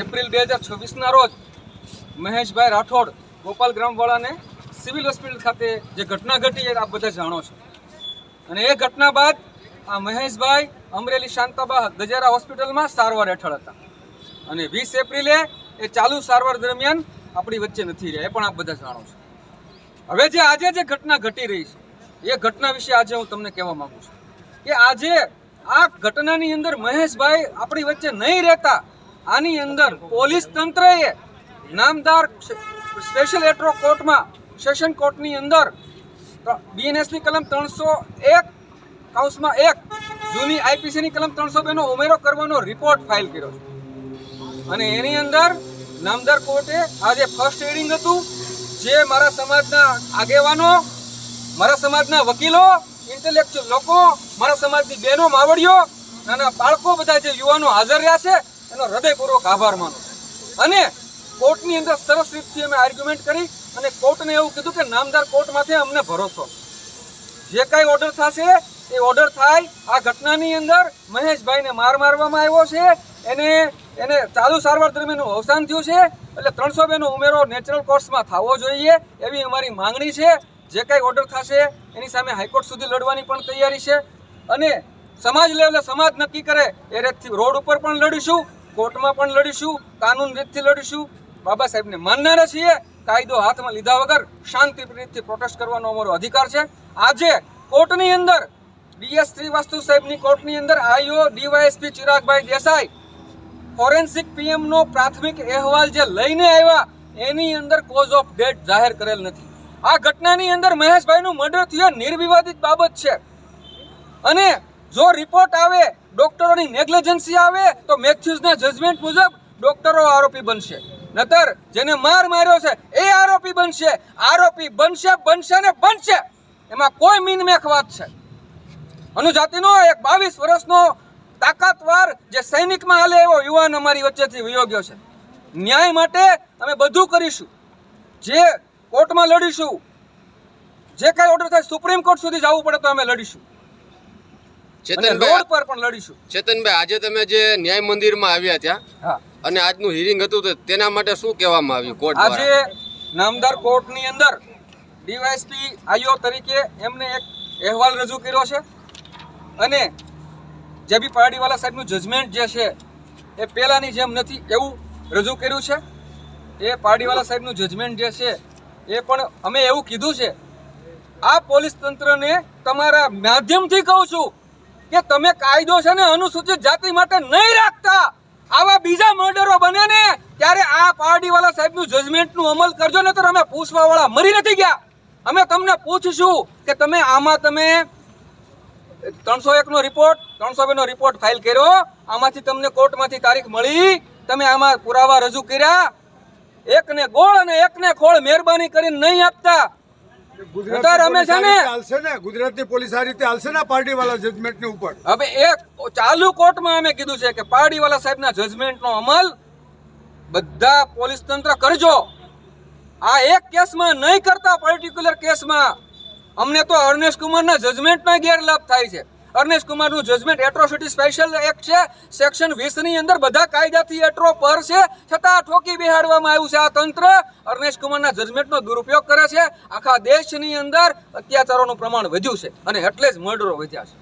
April 2026ના રોજ મહેશભાઈ Rathod Gopal ગ્રામવાળાને civil hospital ખાતે જે ઘટના ઘટી એ આપ બધા જાણો છો અને એ ઘટના બાદ આ મહેશભાઈ અમરેલી શાંતાબા ગજેરા હોસ્પિટલમાં સારવાર હેઠળ હતા અને 20 એપ્રિલે એ ચાલુ સારવાર દરમિયાન આપણી વચ્ચે નથી રહ્યા, એ પણ આપ બધા જાણો છો। હવે જે આજે જે ઘટના ઘટી રહી છે એ ઘટના વિશે આજે હું તમને કહેવા માંગુ છું કે આજે આ ઘટનાની અંદર મહેશભાઈ આપણી વચ્ચે નહીં રહેતા આની અંદર પોલીસ તંત્રએ નામદાર સ્પેશિયલ એટ્રો કોર્ટમાં સેશન કોર્ટની અંદર બીએનએસની કલમ 301 જૂની આઈપીસીની કલમ 302 નો ઉમેરો કરવાનો રિપોર્ટ ફાઇલ કર્યો છે અને એની અંદર નામદાર કોર્ટે આજે ફર્સ્ટ હિયરિંગ હતું જે મારા સમાજના આગેવાનો, મારા સમાજના વકીલો, ઇન્ટેલેક્ચ્યુઅલ લોકો, મારા સમાજની બહેનો, માવડીઓ, નાના બાળકો, બધા જે યુવાનો હાજર રહ્યા છે એનો હૃદયપૂર્વક આભાર માનું અને કોર્ટની અંદર સરસ રીતથી અમે આર્ગ્યુમેન્ટ કરી અને કોર્ટને એવું કીધું કે નામદાર કોર્ટમાંથી અમને ભરોસો જે કાંઈ ઓર્ડર થશે એ ઓર્ડર થાય। આ ઘટનાની અંદર મહેશભાઈને મારવામાં આવ્યો છે, એને ચાલુ સારવાર દરમિયાન અવસાન થયું છે એટલે 302 નો ઉમેરો નેચરલ કોર્સમાં થવો જોઈએ એવી અમારી માંગણી છે। જે કાંઈ ઓર્ડર થશે એની સામે હાઈકોર્ટ સુધી લડવાની પણ તૈયારી છે અને સમાજ લેવલે સમાજ નક્કી કરે એ રીતથી રોડ ઉપર પણ લડીશું, કોર્ટમાં પણ લડીશું, કાનૂન રીતથી લડીશું। બાબા સાહેબને માનનારા છીએ, કાયદો હાથમાં લીધા વગર શાંતિ રીતથી પ્રોટેસ્ટ કરવાનો અમારો અધિકાર છે। આજે કોર્ટની અંદર ડીએસ શ્રીવાસ્તવ સાહેબની કોર્ટની અંદર આઈઓ ડીવાયએસપી ચિરાગભાઈ દેસાઈ ફોરેન્સિક પીએમનો પ્રાથમિક અહેવાલ જે લઈને આવ્યા એની અંદર કોઝ ઓફ ડેથ જાહેર કરેલ નથી। આ ઘટનાની અંદર મહેશભાઈનું મર્ડર થયું નિર્વિવાદિત બાબત છે અને જો રિપોર્ટ આવે, ડોક્ટરોની નેગ્લિજન્સી આવે તો મેથ્યુઝના જજમેન્ટ મુજબ ડોક્ટરો આરોપી બનશે, નતર જેને માર્યો છે એ આરોપી બનશે। આરોપી બનશે ને બનશે, એમાં કોઈ મીનમેખ વાત છે। અનુજાતિનો એક 22 વર્ષનો તાકાતવાર જે સૈનિકમાં હાલે એવો યુવાન અમારી વચ્ચેથી વયો ગયો છે। ન્યાય માટે અમે બધું કરીશું, જે કોર્ટમાં લડીશું, જે કાંઈ ઓર્ડર થાય સુપ્રીમ કોર્ટ સુધી જવું પડે તો અમે લડીશું, રોડ પર પણ લડીશું। ચેતનભાઈ, આજે તમે જે ન્યાય મંદિરમાં આવ્યા ત્યાં અને આજનું હિયરિંગ હતું તો તેના માટે શું કહેવામાં આવ્યું કોર્ટ દ્વારા? આજે નામદાર કોર્ટની અંદર ડીવાયએસપી આઈઓ તરીકે એમને એક અહેવાલ રજૂ કર્યો છે અને જે બી પારડીવાલા સાહેબનું જજમેન્ટ જે છે એ પહેલાંની જેમ નથી એવું રજૂ કર્યું છે। એ પારડીવાલા સાહેબનું જજમેન્ટ જે છે એ પણ અમે એવું કીધું છે, આ પોલીસ તંત્રને તમારા માધ્યમથી કહું છું કે તમે કાયદો છે ને અનુસૂચિત જાતિ માટે નહીં રાખતા, આવા બીજા મર્ડરો બને ને ત્યારે આ પારડીવાલા સાહેબનું જજમેન્ટનું અમલ કરજો, ને તો અમે પૂછવાવાળા મરી નથી ગયા। અમે તમને પૂછશું કે તમે આમાં 301 નો રિપોર્ટ, 302 નો રિપોર્ટ ફાઇલ કર્યો, આમાંથી તમને કોર્ટમાંથી તારીખ મળી, તમે આમાં પુરાવા રજૂ કર્યા, એકને ગોળ અને એકને ખોળ મહેરબાની કરીને નહીં આપતા। ગુજરાતની પોલીસ આ રીતે હાલશે ને પાર્ટીવાળા જજમેન્ટની ઉપર? હવે એક ચાલુ કોર્ટમાં અમે કીધું છે કે પારડીવાલા સાહેબના જજમેન્ટનો અમલ બધા પોલીસ તંત્ર કરજો। આ એક કેસમાં નહીં કરતા, પર્ટિક્યુલર કેસમાં અમને તો અર્નેશ કુમારના જજમેન્ટનો ગેરલાભ થાય છે। અર્નેશ કુમારનું જજમેન્ટ એટ્રોસિટી સ્પેશિયલ એક્ટ છે, સેક્શન 20 ની અંદર બધા કાયદાથી એટ્રો પર છે, છતાં ઠોકી બેહાડવામાં આવ્યું છે। આ તંત્ર અર્નેશ કુમારના જજમેન્ટનો દુરુપયોગ કરે છે। આખા દેશની અંદર અત્યાચારોનું પ્રમાણ વધ્યું છે અને એટલે જ મર્ડરો વધ્યા છે।